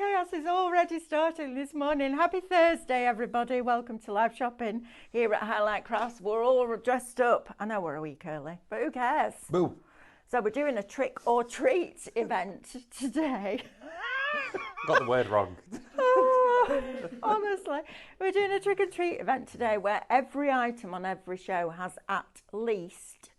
chaos is already starting this morning. Happy Thursday, everybody. Welcome to live shopping here at Highlight Crafts. We're all dressed up. I know we're a week early, but who cares? Boo. So we're doing a trick or treat event today. Got the word wrong. Honestly, we're doing a trick or treat event today where every item on every show has at least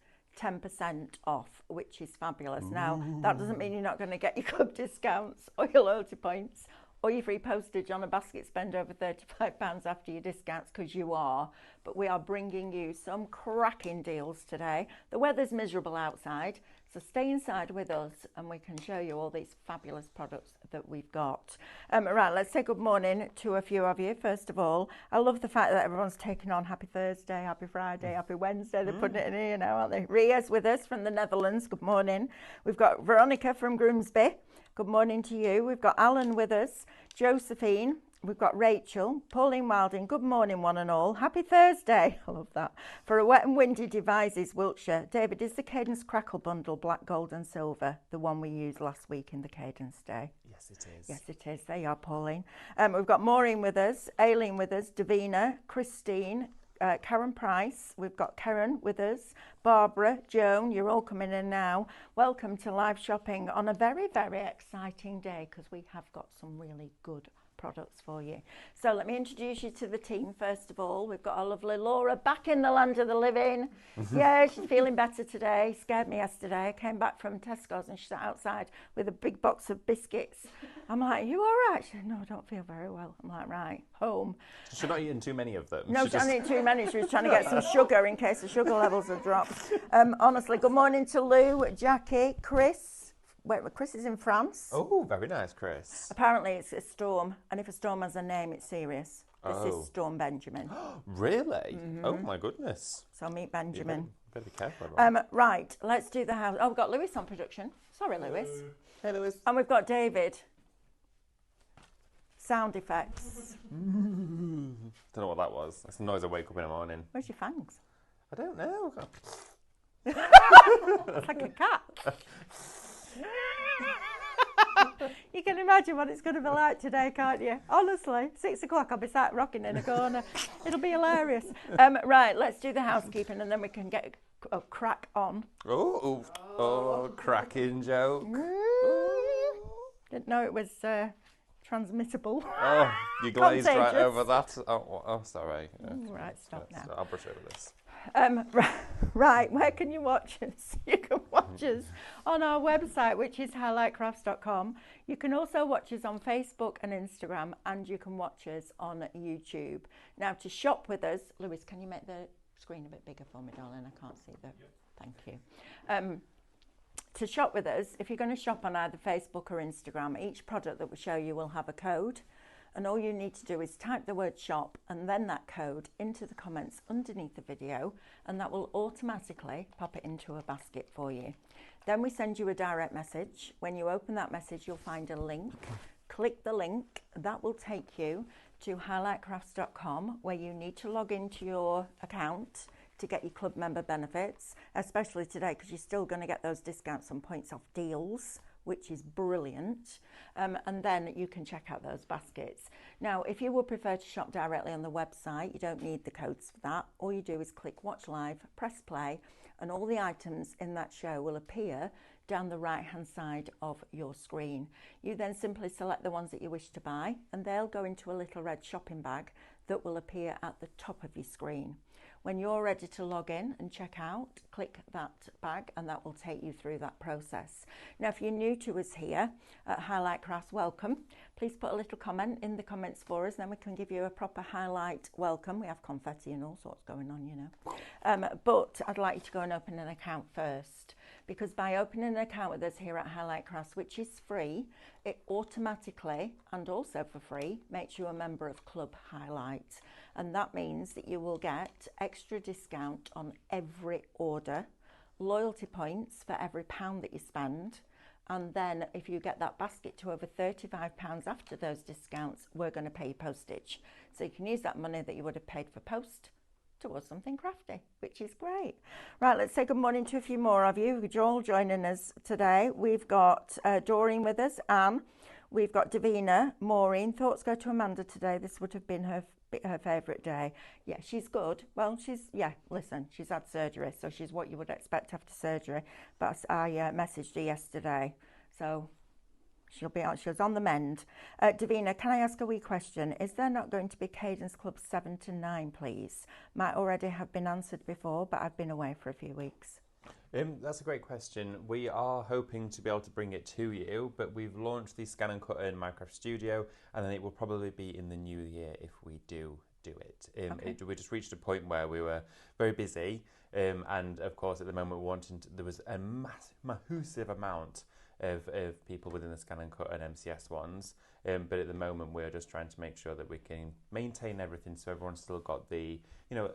10% off, which is fabulous. Now, that doesn't mean you're not going to get your club discounts or your loyalty points or your free postage on a basket spend over £35 after your discounts, because you are. But we are bringing you some cracking deals today. The weather's miserable outside, so stay inside with us and we can show you all these fabulous products that we've got. Right, let's say good morning to a few of you. First of all, I love the fact that everyone's taking on Happy Thursday, Happy Friday, Happy Wednesday. They're putting it in here now, aren't they? Ria's with us from the Netherlands. Good morning. We've got Veronica from Grimsby. Good morning to you. We've got Alan with us, Josephine. We've got Rachel, Pauline Wilding. Good morning, one and all. Happy Thursday. I love that. For a wet and windy Devizes, Wiltshire. David, is the Cadence Crackle bundle black, gold and silver the one we used last week in the Cadence Day? Yes, it is. Yes, it is. There you are, Pauline. We've got Maureen with us, Aileen with us, Davina, Christine, Karen Price. We've got Karen with us, Barbara, Joan. You're all coming in now. Welcome to live shopping on a very, very exciting day, because we have got some really good products for you. So let me introduce you to the team. First of all, we've got our lovely Laura back in the land of the living. Yeah, she's feeling better today. Scared me yesterday. I came back from Tesco's and she sat outside with a big box of biscuits. I'm like, you all right? She said, no, I don't feel very well. I'm like, right, home. She's not eating too many of them. No, she didn't eat too many. She was trying to get some sugar in case the sugar levels had dropped. Honestly, good morning to Lou, Jackie, Chris. Wait, Chris is in France. Oh, very nice, Chris. Apparently it's a storm, and if a storm has a name, it's serious. This is Storm Benjamin. Really? Oh my goodness. So meet Benjamin. Better be careful. Everyone. Right, let's do the house. Oh, we've got Lewis on production. Sorry, Lewis. Hey, Lewis. And we've got David. Sound effects. Don't know what that was. That's the noise I wake up in the morning. Where's your fangs? I don't know. It's like a cat. You can imagine what it's going to be like today, can't you? Honestly, 6 o'clock, I'll be sat rocking in a corner. It'll be hilarious. Right, let's do the housekeeping and then we can get a crack on. Oh, cracking joke. Didn't know it was transmittable. Oh, you glazed right over that. Oh, sorry. Right, stop now. I'll brush over this. Right, where can you watch us? You can watch us on our website, which is highlightcrafts.com. You can also watch us on Facebook and Instagram, and you can watch us on YouTube. Now, to shop with us, Lewis, can you make the screen a bit bigger for me, darling? I can't see the... Thank you. To shop with us, if you're going to shop on either Facebook or Instagram, each product that we show you will have a code. And all you need to do is type the word shop and then that code into the comments underneath the video, and that will automatically pop it into a basket for you. Then we send you a direct message. When you open that message, you'll find a link. Click the link. That will take you to highlightcrafts.com, where you need to log into your account to get your club member benefits, especially today, because you're still going to get those discounts and points off deals, which is brilliant. And then you can check out those baskets. Now, if you would prefer to shop directly on the website, you don't need the codes for that. All you do is click watch live, press play, and all the items in that show will appear down the right hand side of your screen. You then simply select the ones that you wish to buy, and they'll go into a little red shopping bag that will appear at the top of your screen. When you're ready to log in and check out, click that bag and that will take you through that process. Now, if you're new to us here at Highlight Crafts, welcome. Please put a little comment in the comments for us, then we can give you a proper highlight welcome. We have confetti and all sorts going on, you know. But I'd like you to go and open an account first, because by opening an account with us here at Highlight Crafts, which is free, it automatically and also for free makes you a member of Club Highlight. And that means that you will get extra discount on every order, loyalty points for every £1 that you spend, and then if you get that basket to over £35 after those discounts, we're going to pay you postage. So you can use that money that you would have paid for post towards something crafty, which is great. Right, let's say good morning to a few more of you. You're all joining us today. We've got Doreen with us, Anne. We've got Davina, Maureen. Thoughts go to Amanda today. This would have been her favourite day. Yeah, she's good. Well, listen, she's had surgery, so she's what you would expect after surgery. But I messaged her yesterday, so she'll be out. She was on the mend. Davina, can I ask a wee question? Is there not going to be Cadence Club 7 to 9, please? Might already have been answered before, but I've been away for a few weeks. That's a great question. We are hoping to be able to bring it to you, but we've launched the Scan and Cut in Minecraft Studio, and then it will probably be in the new year if we do it. Okay. We just reached a point where we were very busy, and of course at the moment there was a massive amount of people within the Scan and Cut and MCS ones, but at the moment we're just trying to make sure that we can maintain everything so everyone's still got the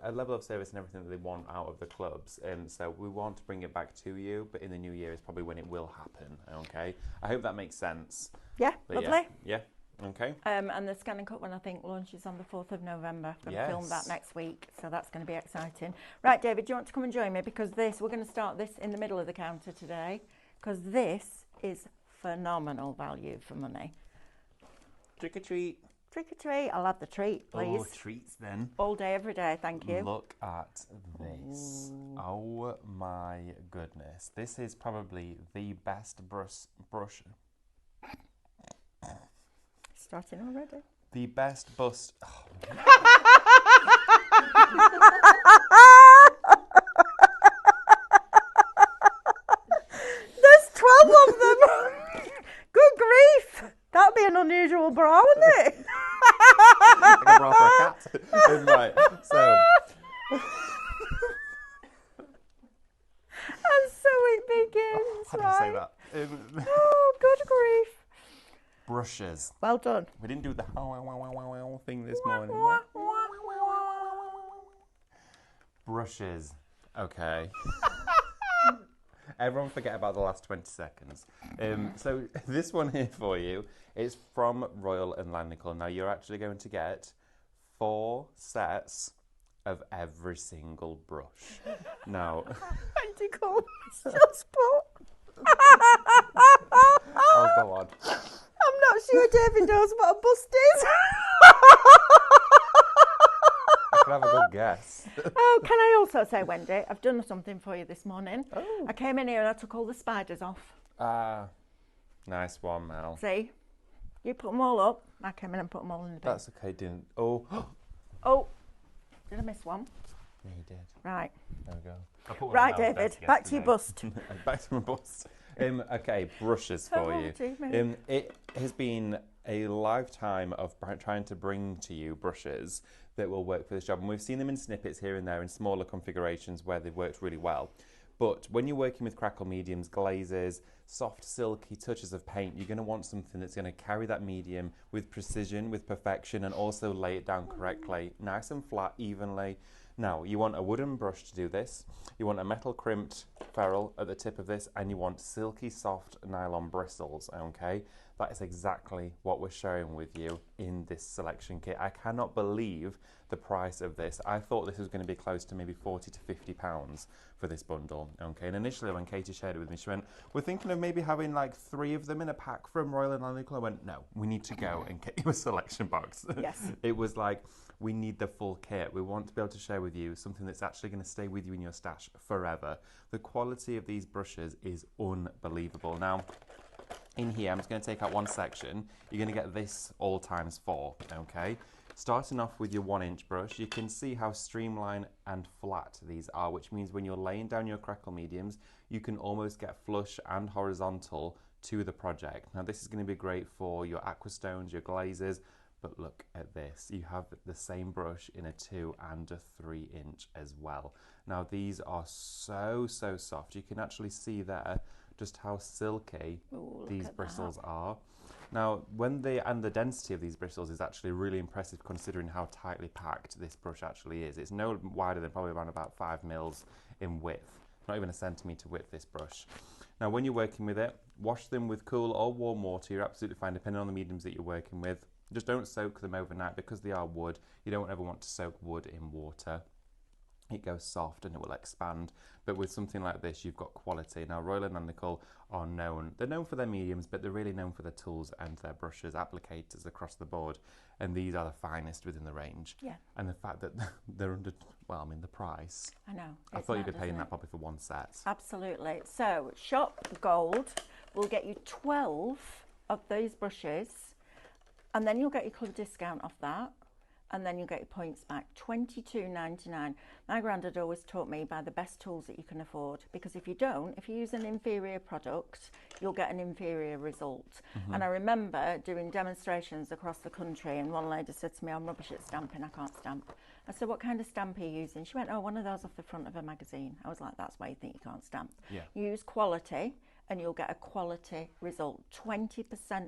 a level of service and everything that they want out of the clubs, and so we want to bring it back to you, but in the new year is probably when it will happen. Okay, I hope that makes sense. Yeah, But lovely. yeah, okay. And the Scan and Cut one, I think, launches on the 4th of November. I'm going to film that next week, so that's going to be exciting. Right, David, do you want to come and join me? Because we're going to start this in the middle of the counter today, because this is phenomenal value for money. Trick or treat. Trick or treat. I'll have the treat, please. Oh, treats then. All day, every day, thank you. Look at this. Oh my goodness. This is probably the best brush. Starting already. The best bust. Oh. There's 12 of them. Good grief. That'd be an unusual bra, wouldn't it? Like a bra for a cat. Right, so. And so it begins, How did right? I say that? Oh, good grief. Brushes. Well done. We didn't do the thing this morning. Brushes. Okay. Everyone forget about the last 20 seconds. So this one here for you is from Royal and Landicle. Now you're actually going to get 4 sets of every single brush. Now... Landicle, just put. Oh, go on. I'm not sure David knows what a bust is. I can have a good guess. Oh, can I also say, Wendy, I've done something for you this morning. Oh. I came in here and I took all the spiders off. Nice one, Mel. See? You put them all up. I came in and put them all in the bin. That's okay, didn't... Oh. Oh, did I miss one? Yeah, you did. Right. There we go. I put one Right, on my David, desk back to your yesterday. bust. Back to my bust. Okay, brushes for Oh, you. gee, me. It has been a lifetime of trying to bring to you brushes that will work for this job. And we've seen them in snippets here and there in smaller configurations where they've worked really well. But when you're working with Crackle mediums, glazes, soft, silky touches of paint, you're going to want something that's going to carry that medium with precision, with perfection, and also lay it down correctly, nice and flat, evenly. Now, you want a wooden brush to do this, you want a metal crimped ferrule at the tip of this, and you want silky soft nylon bristles, okay? That is exactly what we're sharing with you in this selection kit. I cannot believe the price of this. I thought this was going to be close to maybe 40 to 50 pounds for this bundle, okay? And initially when Katie shared it with me, she went, we're thinking of maybe having like 3 of them in a pack from Royal and Landicle. I went, no, we need to go and get you a selection box. Yes. It was like, we need the full kit. We want to be able to share with you something that's actually going to stay with you in your stash forever. The quality of these brushes is unbelievable. Now, in here, I'm just going to take out one section. You're going to get this all times 4, okay? Starting off with your 1-inch brush, you can see how streamlined and flat these are, which means when you're laying down your Crackle mediums, you can almost get flush and horizontal to the project. Now, this is going to be great for your aquastones, your glazes, but look at this. You have the same brush in a 2 and a 3-inch as well. Now, these are so soft. You can actually see there just how silky these bristles are. Now, the density of these bristles is actually really impressive considering how tightly packed this brush actually is. It's no wider than probably around about 5 mils in width, not even a centimetre width, this brush. Now, when you're working with it, wash them with cool or warm water. You're absolutely fine, depending on the mediums that you're working with. Just don't soak them overnight because they are wood. You don't ever want to soak wood in water. it goes soft and it will expand. But with something like this, you've got quality. Now, Royal and Nickel are known, they're known for their mediums, but they're really known for their tools and their brushes, applicators across the board. And these are the finest within the range. Yeah. And the fact that they're under, well, I mean, the price. I know. I thought you'd be paying that probably for one set. Absolutely. So, Shop Gold will get you 12 of those brushes, and then you'll get your colour discount off that. And then you'll get your points back, $22.99. My granddad always taught me buy the best tools that you can afford, because if you don't, if you use an inferior product, you'll get an inferior result. And I remember doing demonstrations across the country, and one lady said to me, I'm rubbish at stamping, I can't stamp. I said, what kind of stamp are you using? She went, oh, one of those off the front of a magazine. I was like, that's why you think you can't stamp. Yeah. Use quality and you'll get a quality result. 20%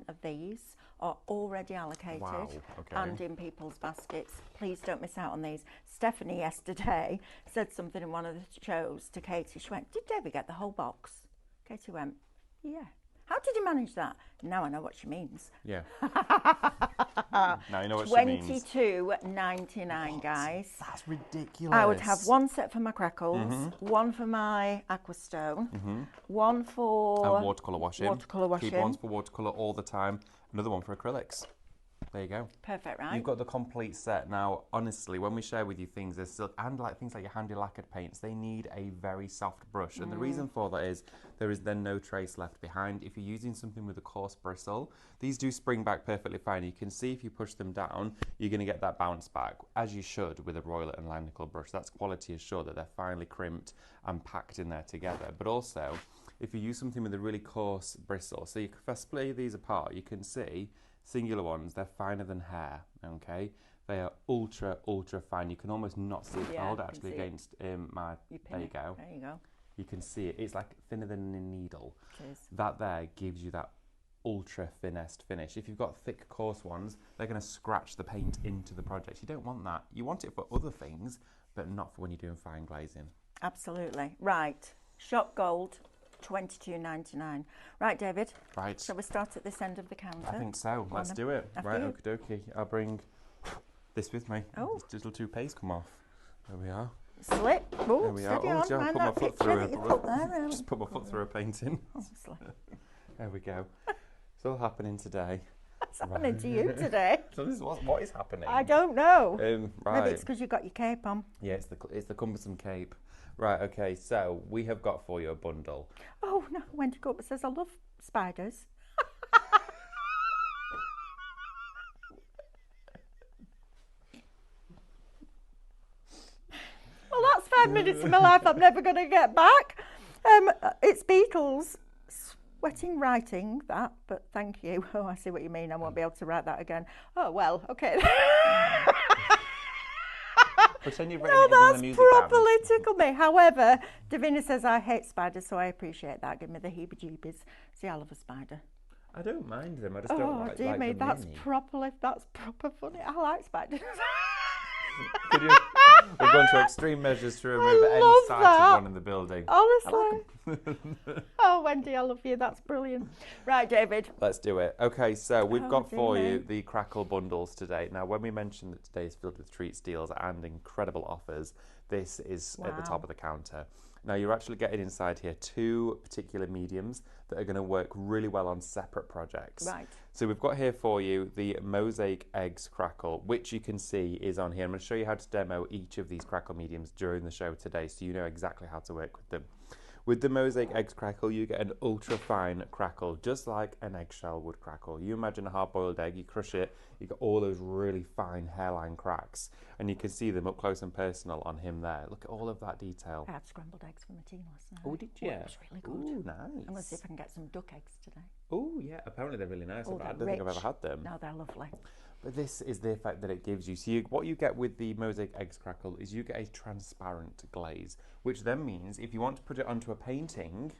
of these are already allocated. Wow, okay. And in people's baskets. Please don't miss out on these. Stephanie yesterday said something in one of the shows to Katie. She went, did David get the whole box? Katie went, yeah. How did you manage that? Now I know what she means. Yeah. Now you know what she means. $22.99, guys. That's ridiculous. I would have one set for my Crackles, one for my Aquastone, one for and watercolour washing. Watercolour washing. Keep ones for watercolour all the time. Another one for acrylics. There you go. Perfect, right? You've got the complete set. Now, honestly, when we share with you things, there's still, and like things like your handy lacquered paints, they need a very soft brush. And the reason for that is there is then no trace left behind. If you're using something with a coarse bristle, these do spring back perfectly fine. You can see if you push them down, you're going to get that bounce back, as you should with a Royal and Nickel brush. That's quality assured that they're finely crimped and packed in there together. But also, if you use something with a really coarse bristle, so if I split these apart, you can see singular ones, they're finer than hair, okay? They are ultra, ultra fine. You can almost not see it. Yeah, Hold it actually against my, there you go. There you go. You can see it. It's like thinner than a needle. It is. That there gives you that ultra finessed finish. If you've got thick, coarse ones, they're going to scratch the paint into the project. You don't want that. You want it for other things, but not for when you're doing fine glazing. Absolutely. Right. Shop Gold. $22.99. Right, David. Right. Shall we start at this end of the counter? I think so. Let's do it. Right, okie dokie. I'll bring this with me. Oh. This little toupees come off. There we are. Slip. Oh, there we are. steady Oh, on. yeah, Mind put my that foot picture through that you put there. Just put my foot through a painting. Honestly. There we go. It's all happening today. What's happening to you today? So this is what is happening? I don't know. Right. Maybe it's because you've got your cape on. Yeah, it's the cumbersome cape. Right, okay, so we have got for you a bundle. Oh, no, Wendy Cup says, I love spiders. Well, that's 5 minutes of my life I'm never going to get back. It's Beatles. Sweating writing that, but thank you. Oh, I see what you mean. I won't be able to write that again. Oh, well, okay. Pretend you've written No, it in the that's music properly tickled me. However, Davina says, I hate spiders, so I appreciate that. Give me the heebie-jeebies. See, I love a spider. I don't mind them. I just don't like dear me, them that's many. That's proper funny. I like spiders. We've gone to extreme measures to remove any love sight that. of one in the building. Honestly. Oh, Wendy, I love you. That's brilliant. Right, David. Let's do it. Okay, so we've got for dear you me. the Crackle bundles today. Now, when we mentioned that today is filled with treat steals and incredible offers, this is at the top of the counter. Now, you're actually getting inside here 2 particular mediums that are going to work really well on separate projects. Right. So we've got here for you the Mosaic Eggs Crackle, which you can see is on here. I'm going to show you how to demo each of these Crackle mediums during the show today, so you know exactly how to work with them. With the Mosaic Eggs Crackle, you get an ultra fine crackle, just like an eggshell would crackle. You imagine a hard-boiled egg, you crush it, you get all those really fine hairline cracks, and you can see them up close and personal on him there. Look at all of that detail. I had scrambled eggs for my tea last night. Oh, did you? It was really good. Ooh, nice. I'm going to see if I can get some duck eggs today. Oh, yeah, apparently they're really nice. Oh, I don't they're think I've rich. ever had them. No, they're lovely. But this is the effect that it gives you. So what you get with the Mosaic Eggs Crackle is you get a transparent glaze, which then means if you want to put it onto a painting,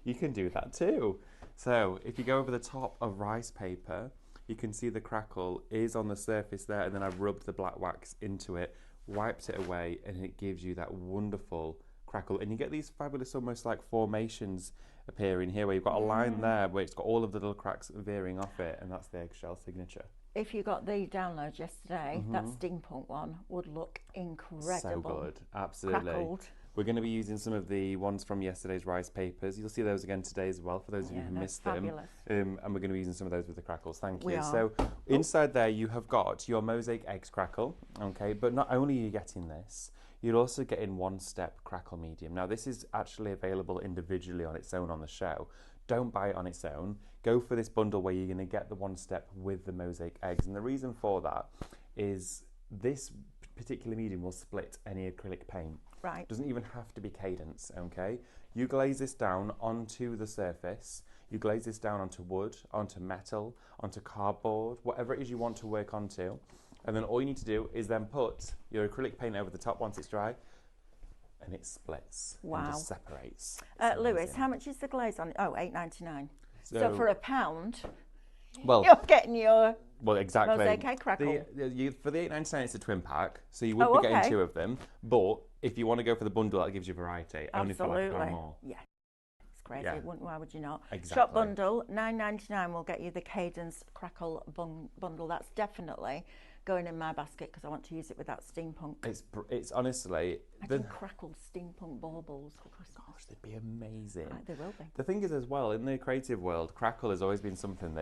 you can do that too. So if you go over the top of rice paper, you can see the crackle is on the surface there, and then I've rubbed the black wax into it, wiped it away, and it gives you that wonderful crackle. And you get these fabulous almost like formations appearing here, where you've got a line there where it's got all of the little cracks veering off it, and that's the eggshell signature. if you got the download yesterday, that steampunk one would look incredible. So good, absolutely. Crackled. We're going to be using some of the ones from yesterday's rice papers. You'll see those again today as well for those of you who missed fabulous. them. And we're going to be using some of those with the crackles. Thank you. We are. So inside there you have got your mosaic eggs crackle, okay? But not only are you getting this, you're also getting one-step crackle medium. Now this is actually available individually on its own on the show. Don't buy it on its own. Go for this bundle where you're going to get the one step with the mosaic eggs. And the reason for that is this particular medium will split any acrylic paint. Right. Doesn't even have to be Cadence, okay? You glaze this down onto the surface. You glaze this down onto wood, onto metal, onto cardboard, whatever it is you want to work onto. And then all you need to do is then put your acrylic paint over the top once it's dry, and it splits and just separates. Lewis, how much is the glaze on it? Oh, $8.99. So for £1, well, you're getting your exactly. mosaic egg crackle. For the $8.99, it's a twin pack, so you would be getting 2 of them. But if you want to go for the bundle, that gives you variety. Only for like £1 more. Yeah. It's crazy. Yeah. Why would you not? Exactly. Shop bundle, $9.99 will get you the Cadence Crackle bundle. That's definitely going in my basket because I want to use it with that steampunk. It's honestly... I can crackle steampunk baubles for Christmas. Gosh, they'd be amazing. Right, they will be. The thing is as well, in the creative world, crackle has always been something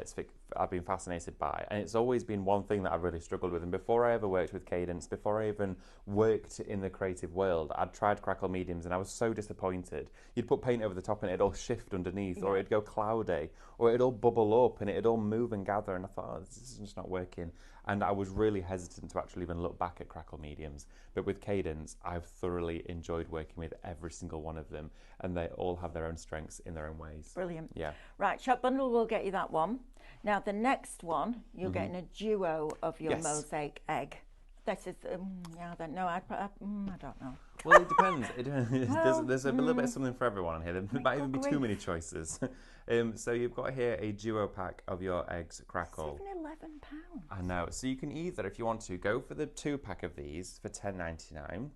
I've been fascinated by, and it's always been one thing that I've really struggled with. And before I ever worked with Cadence, before I even worked in the creative world, I'd tried crackle mediums and I was so disappointed. You'd put paint over the top and it'd all shift underneath, or it'd go cloudy, or it'd all bubble up and it'd all move and gather, and I thought, oh, this is just not working. And I was really hesitant to actually even look back at crackle mediums. But with Cadence, I've thoroughly enjoyed working with every single one of them, and they all have their own strengths in their own ways. Brilliant. Yeah. Right, Shop Bundle will get you that one. Now, the next one, you're getting a duo of your mosaic egg. This is, I don't know. I don't know. Well, it depends. There's a little bit of something for everyone on here. There might even be too many choices. So you've got here a duo pack of your eggs crackle. £11. I know. So you can either, if you want to, go for the 2-pack of these for $10.99,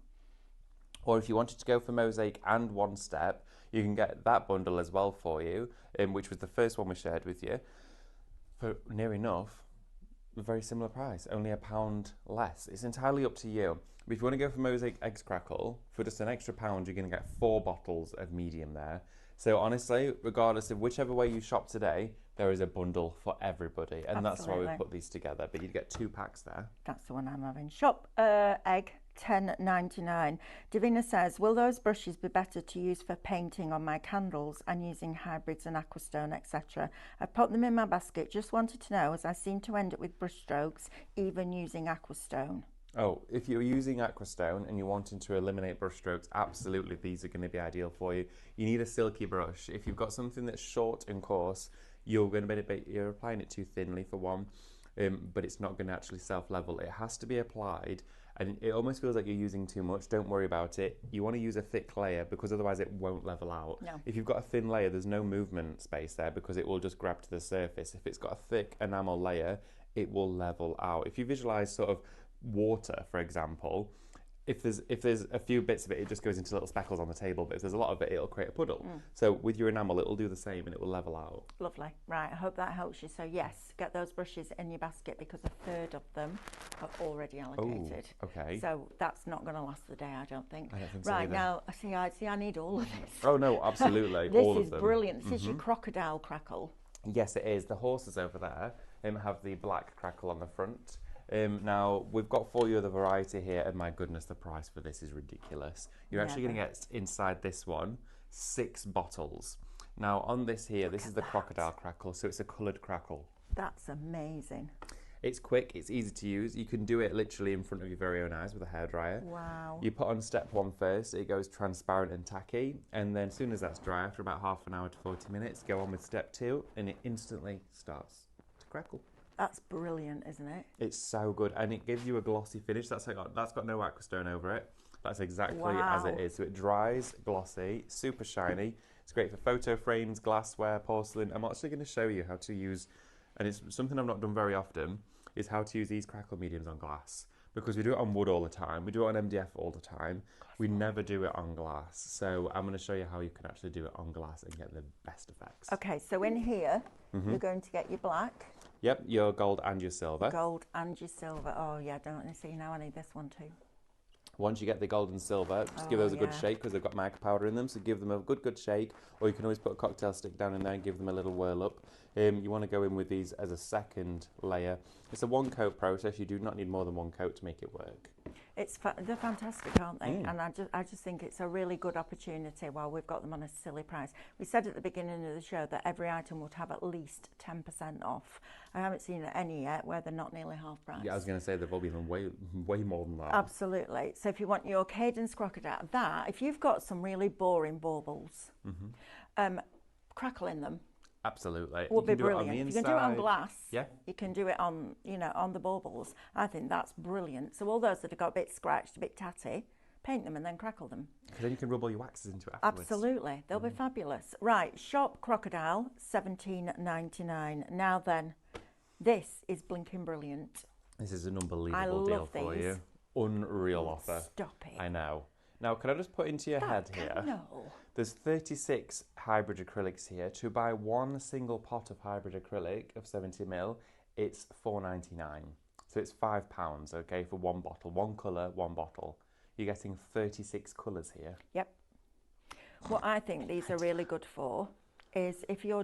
or if you wanted to go for mosaic and one step, you can get that bundle as well for you, which was the first one we shared with you, for near enough a very similar price, only £1 less. It's entirely up to you. But if you want to go for mosaic eggs crackle, for just an extra £1, you're going to get 4 bottles of medium there. So honestly, regardless of whichever way you shop today, there is a bundle for everybody, and that's why we put these together. But you'd get 2 packs there. That's the one I'm having. Shop egg, $10.99. Davina says, will those brushes be better to use for painting on my candles and using hybrids and aquastone, etc.? I've put them in my basket. Just wanted to know, as I seem to end up with brush strokes, even using aquastone. Oh, if you're using aquastone and you're wanting to eliminate brush strokes, absolutely these are going to be ideal for you. You need a silky brush. If you've got something that's short and coarse, you're applying it too thinly for one, but it's not going to actually self-level. It has to be applied, and it almost feels like you're using too much. Don't worry about it. You want to use a thick layer because otherwise it won't level out. No. If you've got a thin layer, there's no movement space there because it will just grab to the surface. If it's got a thick enamel layer, it will level out. If you visualize sort of water, for example, if there's a few bits of it, it just goes into little speckles on the table, but if there's a lot of it, it'll create a puddle. So with your enamel, it'll do the same and it will level out. Lovely. Right, I hope that helps you. So yes, get those brushes in your basket because 1/3 of them are already allocated. Oh, okay. So that's not going to last the day, I don't think. I don't think so right, either. now, I need all of this. Oh no, absolutely. This all is of them. brilliant. This is your crocodile crackle. Yes, it is. The horses over there have the black crackle on the front. Now, we've got for you the variety here, and my goodness, the price for this is ridiculous. You're actually going to get, inside this one, 6 bottles. Now, on this here, this is the crocodile crackle, so it's a coloured crackle. That's amazing. It's quick, it's easy to use. You can do it literally in front of your very own eyes with a hairdryer. Wow. You put on step 1 first, it goes transparent and tacky, and then as soon as that's dry, after about half an hour to 40 minutes, go on with step 2, and it instantly starts to crackle. That's brilliant, isn't it? It's so good, and it gives you a glossy finish. That's got no aquastone over it. That's exactly as it is. So it dries glossy, super shiny. It's great for photo frames, glassware, porcelain. I'm actually going to show you how to use, and it's something I've not done very often, is how to use these crackle mediums on glass. because we do it on wood all the time. We do it on MDF all the time. We never do it on glass. So I'm going to show you how you can actually do it on glass and get the best effects. Okay, so in here, you're going to get your black. Yep, your gold and your silver. Gold and your silver. Oh, yeah, don't you see now? I need this one too. Once you get the gold and silver, just give those a good shake because they've got mica powder in them. So give them a good shake, or you can always put a cocktail stick down in there and give them a little whirl up. You want to go in with these as a second layer. It's a one coat process. You do not need more than one coat to make it work. They're fantastic, aren't they? And I just think it's a really good opportunity while we've got them on a silly price. We said at the beginning of the show that every item would have at least 10% off. I haven't seen any yet where they're not nearly half price. Yeah, I was going to say they've all been way more than that. Absolutely. So if you want your Cadence crocodile, if you've got some really boring baubles, Crackle in them. Absolutely. Would be brilliant. You can do it on glass. Yeah. You can do it on, on the baubles. I think that's brilliant. So all those that have got a bit scratched, a bit tatty, paint them and then crackle them. Because then you can rub all your waxes into it afterwards. Absolutely. They'll be fabulous. Right, Shop Crocodile, $17.99. Now then, this is blinking brilliant. This is an unbelievable deal for you. Unreal offer. Stop it. I know. Now, can I just put into your head here? No. There's 36 hybrid acrylics here. To buy one single pot of hybrid acrylic of 70ml, it's $4.99. So it's £5, okay, for one bottle. One colour, one bottle. You're getting 36 colours here. Yep. What I think these are really good for is if you're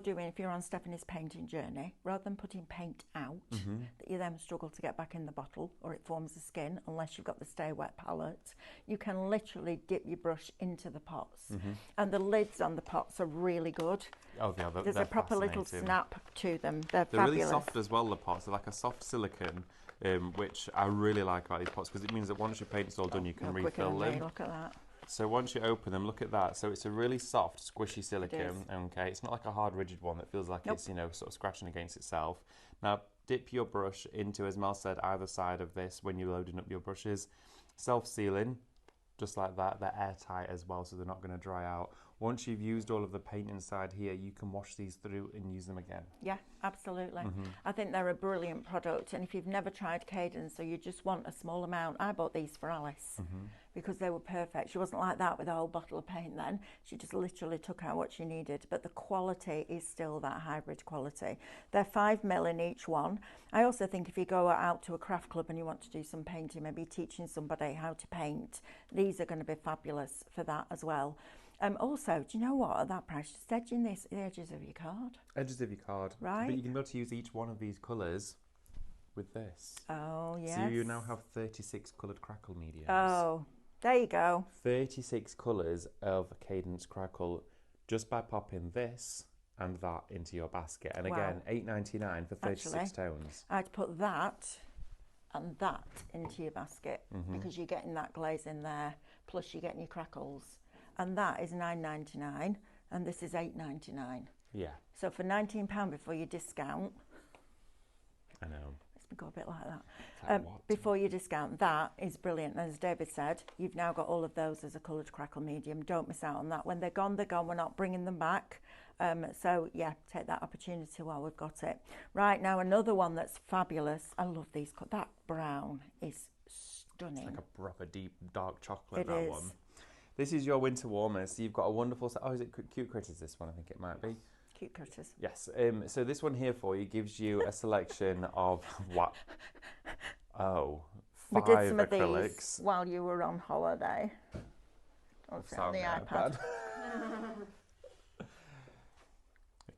on Stephanie's painting journey, rather than putting paint out, that you then struggle to get back in the bottle or it forms the skin unless you've got the stay wet palette, you can literally dip your brush into the pots. And the lids on the pots are really good. Oh, yeah, there's a proper little snap to them. They're fabulous. Really soft as well, the pots. They're like a soft silicone, which I really like about these pots because it means that once your paint's all done, you can refill them. Look at that. So once you open them, look at that. So it's a really soft, squishy silicone. Okay, it's not like a hard, rigid one that feels like it's, sort of scratching against itself. Now, dip your brush into, as Mel said, either side of this when you're loading up your brushes. Self-sealing, just like that. They're airtight as well, so they're not going to dry out. Once you've used all of the paint inside here, you can wash these through and use them again. Yeah, absolutely. I think they're a brilliant product. And if you've never tried Cadence, or you just want a small amount, I bought these for Alice because they were perfect. She wasn't like that with a whole bottle of paint then. She just literally took out what she needed. But the quality is still that hybrid quality. They're 5ml in each one. I also think if you go out to a craft club and you want to do some painting, maybe teaching somebody how to paint, these are going to be fabulous for that as well. Also, do you know what, at that price, just edging the edges of your card. Edges of your card. Right. But you can be able to use each one of these colours with this. Oh, yes. So you now have 36 coloured Crackle mediums. Oh, there you go. 36 colours of Cadence Crackle just by popping this and that into your basket. And again, $8.99 for 36 tones. I'd put that and that into your basket because you're getting that glaze in there, plus you're getting your crackles. And that is $9.99, and this is $8.99. Yeah. So for £19 before you discount, I know. Let's go a bit like that. Like before you discount, that is brilliant. As David said, you've now got all of those as a coloured Crackle medium. Don't miss out on that. When they're gone, they're gone. We're not bringing them back. So yeah, take that opportunity while we've got it. Right, now another one that's fabulous. I love these. That brown is stunning. It's like a proper deep dark chocolate. It that is. one. This is your winter warmer. So you've got a wonderful. Oh, is it Cute Critters? This one, I think it might be. Cute Critters. Yes. So this one here for you gives you a selection of what? Oh, 5 we did some acrylics. of these while you were on holiday. On the iPad.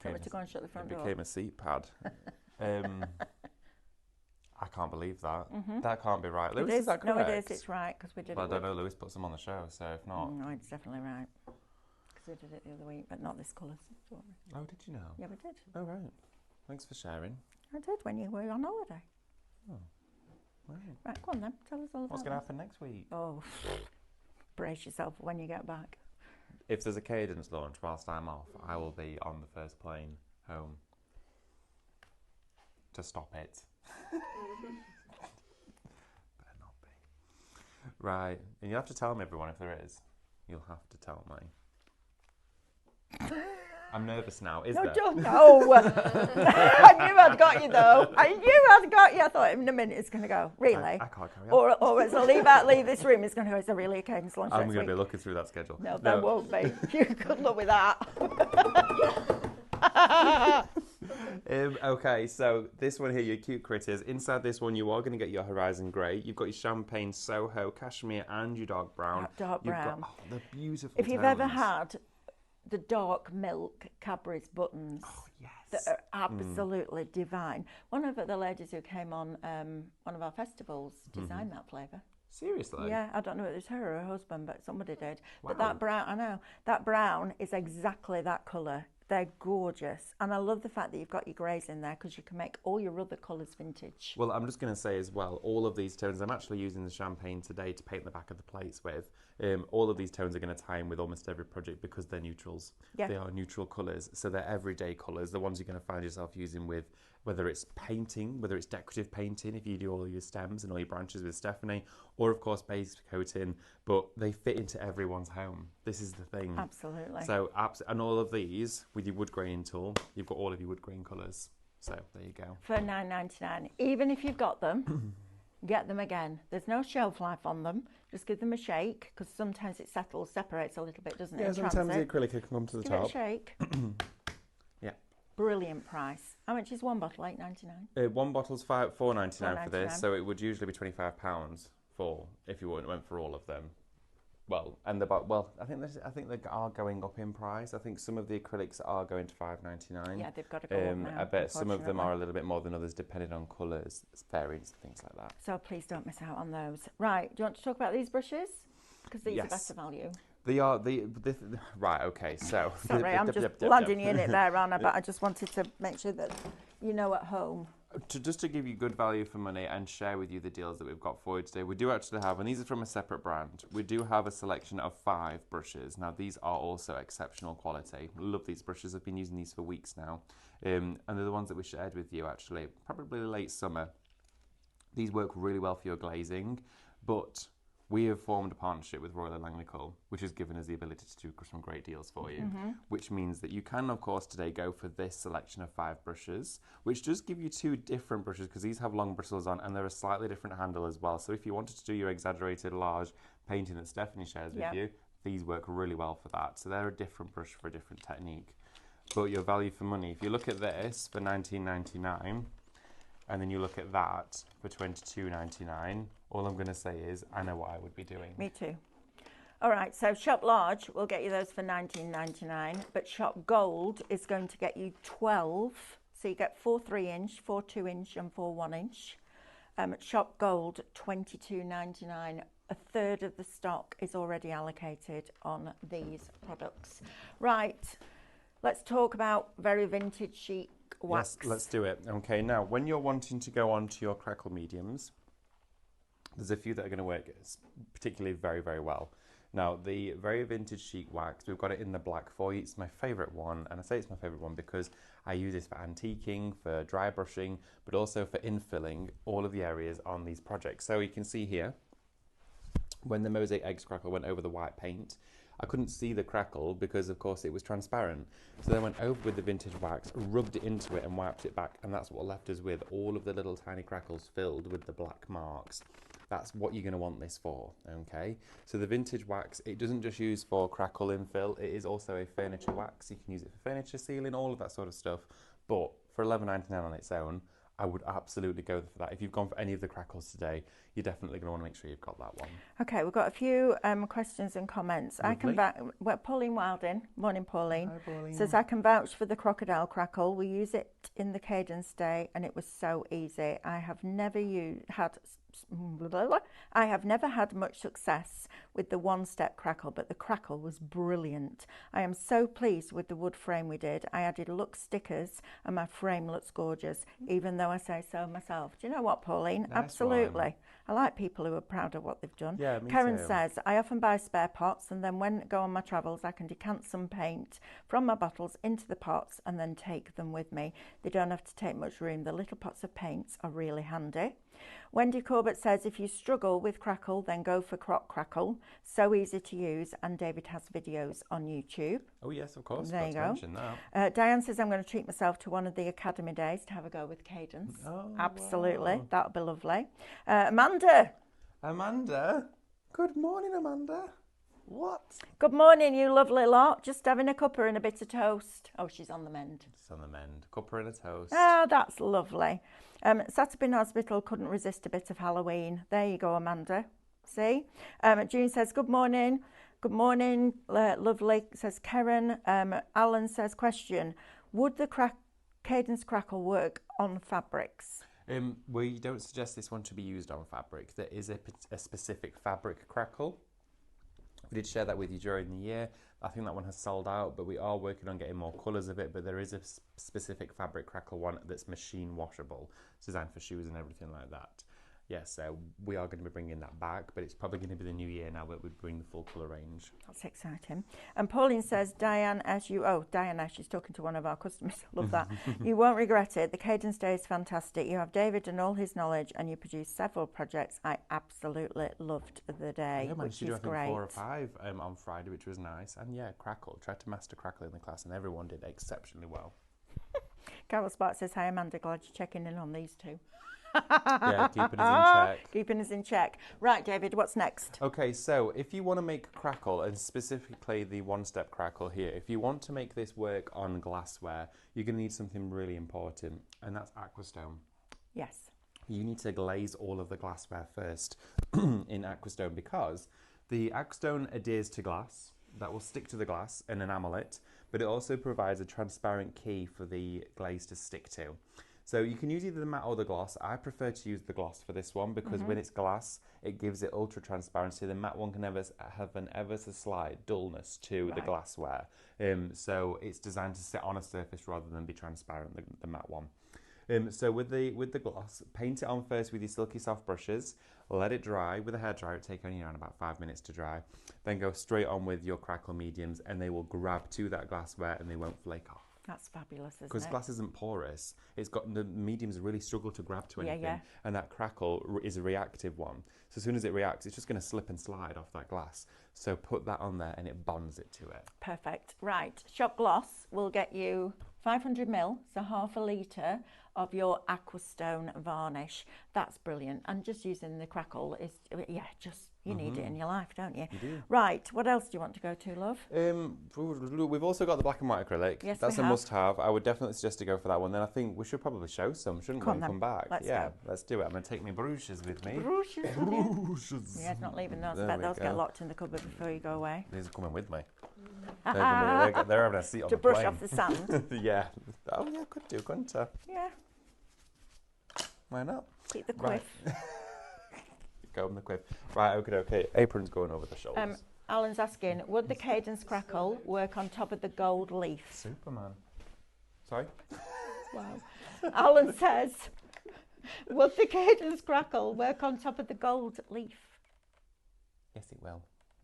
Tell to go and shut the front door. It became a seat pad. I can't believe that. That can't be right. Lewis, is that correct? No, it is. It's right because we did well, it. I don't know. Lewis put some on the show, so if not. No, it's definitely right. Because we did it the other week, but not this colour. Oh, did you know? Yeah, we did. Oh, right. Thanks for sharing. I did when you were on holiday. Oh, right. Right, go on then. Tell us all about What's going to happen next week? Oh, brace yourself when you get back. If there's a Cadence launch whilst I'm off, I will be on the first plane home to stop it. Better not be. Right, and you have to tell me, everyone, if there is. You'll have to tell me. I'm nervous now. Is No, there? don't. No. I knew I'd got you, though. I knew I'd got you. I thought in a minute it's going to go. Really? I can't carry on. Or as I leave this room, it's going to go, is there really a cadence launch I'm next going to week? be looking through that schedule. No, there won't be. Good luck with that. Okay, so this one here, your cute critters. Inside this one, you are going to get your Horizon Grey. You've got your Champagne Soho, Cashmere, and your Dark Brown. That dark brown. Got, the beautiful If you've tones. ever had the dark milk Cadbury's buttons, yes. that are absolutely divine. One of the ladies who came on one of our festivals designed that flavour. Seriously? Yeah, I don't know if it was her or her husband, but somebody did. Wow. But that brown, I know, that brown is exactly that colour. They're gorgeous. And I love the fact that you've got your greys in there because you can make all your other colours vintage. Well, I'm just going to say as well, all of these tones, I'm actually using the champagne today to paint the back of the plates with. All of these tones are going to tie in with almost every project because they're neutrals. Yeah. They are neutral colours, so they're everyday colours, the ones you're going to find yourself using with, whether it's painting, whether it's decorative painting, if you do all your stems and all your branches with Stephanie, or of course base coating, but they fit into everyone's home. This is the thing. Absolutely. So, and all of these, with your wood grain tool, you've got all of your wood grain colours. So, there you go. For $9.99. Even if you've got them, get them again. There's no shelf life on them. Just give them a shake, because sometimes it separates a little bit, doesn't it? Yeah, sometimes the acrylic can come to the Give top. it a shake. Yeah. Brilliant price. How much is one bottle? $8.99. One bottle's $4.99 for this, $4.99. so it would usually be £25 for if you went for all of them. Well, and I think they are going up in price. I think some of the acrylics are going to $5.99. Yeah, they've got to go up now. I bet some of them are a little bit more than others, depending on colours, variants, things like that. So please don't miss out on those. Right, do you want to talk about these brushes? Because these Yes. are better value. They are right. Okay, so Sorry, I'm just landing you in it there, Anna, but I just wanted to make sure that you know at home. Just to give you good value for money and share with you the deals that we've got for you today, we do actually have, and these are from a separate brand, we do have a selection of 5 brushes. Now, these are also exceptional quality. Love these brushes. I've been using these for weeks now. And they're the ones that we shared with you, actually, probably late summer. These work really well for your glazing, but we have formed a partnership with Royal & Langley Cole, which has given us the ability to do some great deals for you, which means that you can, of course, today go for this selection of 5 brushes, which does give you 2 different brushes because these have long bristles on and they're a slightly different handle as well. So if you wanted to do your exaggerated large painting that Stephanie shares with you, these work really well for that. So they're a different brush for a different technique. But your value for money, if you look at this for $19.99, and then you look at that for $22.99, all I'm going to say is I know what I would be doing. Me too. All right, so Shop Large will get you those for $19.99, but Shop Gold is going to get you 12. So you get 4 3-inch, 4 2-inch, and 4 1-inch. Shop Gold, $22.99. A third of the stock is already allocated on these products. Right, let's talk about very vintage chic wax. Yes, let's do it. Okay, now when you're wanting to go on to your Crackle mediums, there's a few that are going to work particularly very, very well. Now, the very vintage chic wax, we've got it in the black for you. It's my favourite one, and I say it's my favourite one because I use this for antiquing, for dry brushing, but also for infilling all of the areas on these projects. So you can see here, when the Mosaic Eggs Crackle went over the white paint, I couldn't see the crackle because, of course, it was transparent. So then I went over with the vintage wax, rubbed it into it and wiped it back, and that's what left us with all of the little tiny crackles filled with the black marks. That's what you're going to want this for, okay? So the vintage wax, it doesn't just use for crackle infill, it is also a furniture wax. You can use it for furniture sealing, all of that sort of stuff. But for $11.99 on its own, I would absolutely go for that. If you've gone for any of the crackles today, you're definitely going to want to make sure you've got that one. Okay, we've got a few questions and comments. Lovely. Pauline Wilding, morning Pauline, Hi, Pauline. says, I can vouch for the crocodile crackle. We use it in the Cadence Day and it was so easy. I have never had much success with the one-step crackle, but the crackle was brilliant. I am so pleased with the wood frame we did. I added Lux stickers and my frame looks gorgeous, even though I say so myself. Do you know what, Pauline? Nice Absolutely. one. I like people who are proud of what they've done. Yeah, me Karen too. says, I often buy spare pots and then when I go on my travels, I can decant some paint from my bottles into the pots and then take them with me. They don't have to take much room. The little pots of paints are really handy. Wendy Corbett says, if you struggle with Crackle, then go for Crackle. So easy to use, and David has videos on YouTube. Oh yes, of course. There you go. That. Diane says, I'm going to treat myself to one of the Academy days to have a go with Cadence. Oh, absolutely. wow. That'll be lovely. Amanda. Amanda? Good morning, Amanda. What? Good morning, you lovely lot. Just having a cuppa and a bit of toast. Oh, she's on the mend. She's on the mend. Cuppa and a toast. Oh, that's lovely. Sat up in hospital, couldn't resist a bit of Halloween. There you go, Amanda. See? June says, good morning. Good morning, lovely, says Karen. Alan says, question, would the Cadence Crackle work on fabrics? We don't suggest this one to be used on fabric. There is a specific fabric Crackle. We did share that with you during the year. I think that one has sold out, but we are working on getting more colours of it. But there is a specific fabric Crackle one that's machine washable. It's designed for shoes and everything like that. Yes, we are going to be bringing that back, but it's probably going to be the new year now that we bring the full colour range. That's exciting. And Pauline says, Diana, she's talking to one of our customers. Love that. You won't regret it. The Cadence Day is fantastic. You have David and all his knowledge, and you produce several projects. I absolutely loved the day, which is great. 4 or 5 on Friday, which was nice. And yeah, Crackle. Tried to master Crackle in the class, and everyone did exceptionally well. Carol Spark says, hi Amanda, glad you're checking in on these two. Yeah, keeping us in check. Keeping us in check. Right, David, what's next? Okay, so if you want to make Crackle, and specifically the one-step Crackle here, if you want to make this work on glassware, you're going to need something really important, and that's Aquastone. Yes. You need to glaze all of the glassware first in Aquastone, because the Aquastone adheres to glass. That will stick to the glass and enamel it, but it also provides a transparent key for the glaze to stick to. So you can use either the matte or the gloss. I prefer to use the gloss for this one because when it's glass, it gives it ultra transparency. The matte one can have an ever so slight dullness to the glassware. So it's designed to sit on a surface rather than be transparent, the matte one. So with the gloss, paint it on first with your silky soft brushes, let it dry with a hairdryer. It takes only around about 5 minutes to dry. Then go straight on with your Crackle mediums, and they will grab to that glassware and they won't flake off. That's fabulous, isn't it? Because glass isn't porous. It's got the mediums really struggle to grab to anything, and that Crackle is a reactive one. So as soon as it reacts, it's just going to slip and slide off that glass. So put that on there, and it bonds it to it. Perfect. Right, Shop Gloss will get you 500 ml, so half a litre of your Aquastone varnish. That's brilliant. And just using the Crackle is, you need it in your life, don't you? You do. Right, what else do you want to go to, love? We've also got the black and white acrylic. Yes, that's a must-have. I would definitely suggest to go for that one. Then I think we should probably show some, shouldn't we? Come back. Let's go. Let's do it. I'm going to take my brushes with me. Brushes. Yeah, not leaving those. I bet those get locked in the cupboard before you go away. These are coming with me. They're having a seat on the plane. To brush off the sand. Yeah. Oh yeah, could do, couldn't I? Yeah. Why not? Keep the quiff. Right. Go on the quiff. Right, okay. Apron's going over the shoulders. Alan's asking, would the Cadence Crackle work on top of the gold leaf? Superman. Sorry? Wow. Alan says, would the Cadence Crackle work on top of the gold leaf? Yes, it will.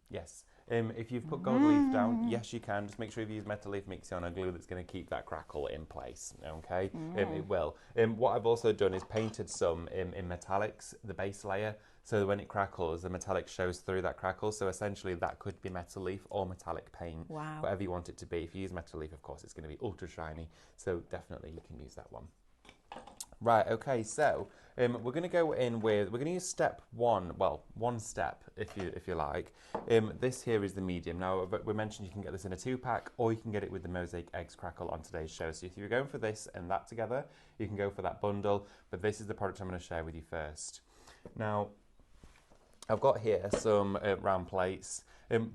Yes. If you've put gold leaf down, yes, you can. Just make sure you've used metal leaf mixing on a glue that's going to keep that Crackle in place. Okay, it will. What I've also done is painted some in metallics, the base layer, so that when it crackles, the metallic shows through that Crackle. So essentially, that could be metal leaf or metallic paint, whatever you want it to be. If you use metal leaf, of course, it's going to be ultra shiny. So definitely, you can use that one. Right, okay, so we're going to go in with, we're going to use step one, well, one step, if you like. This here is the medium. Now, we mentioned you can get this in a 2-pack, or you can get it with the Mosaic Eggs Crackle on today's show. So if you're going for this and that together, you can go for that bundle, but this is the product I'm going to share with you first. Now, I've got here some round plates.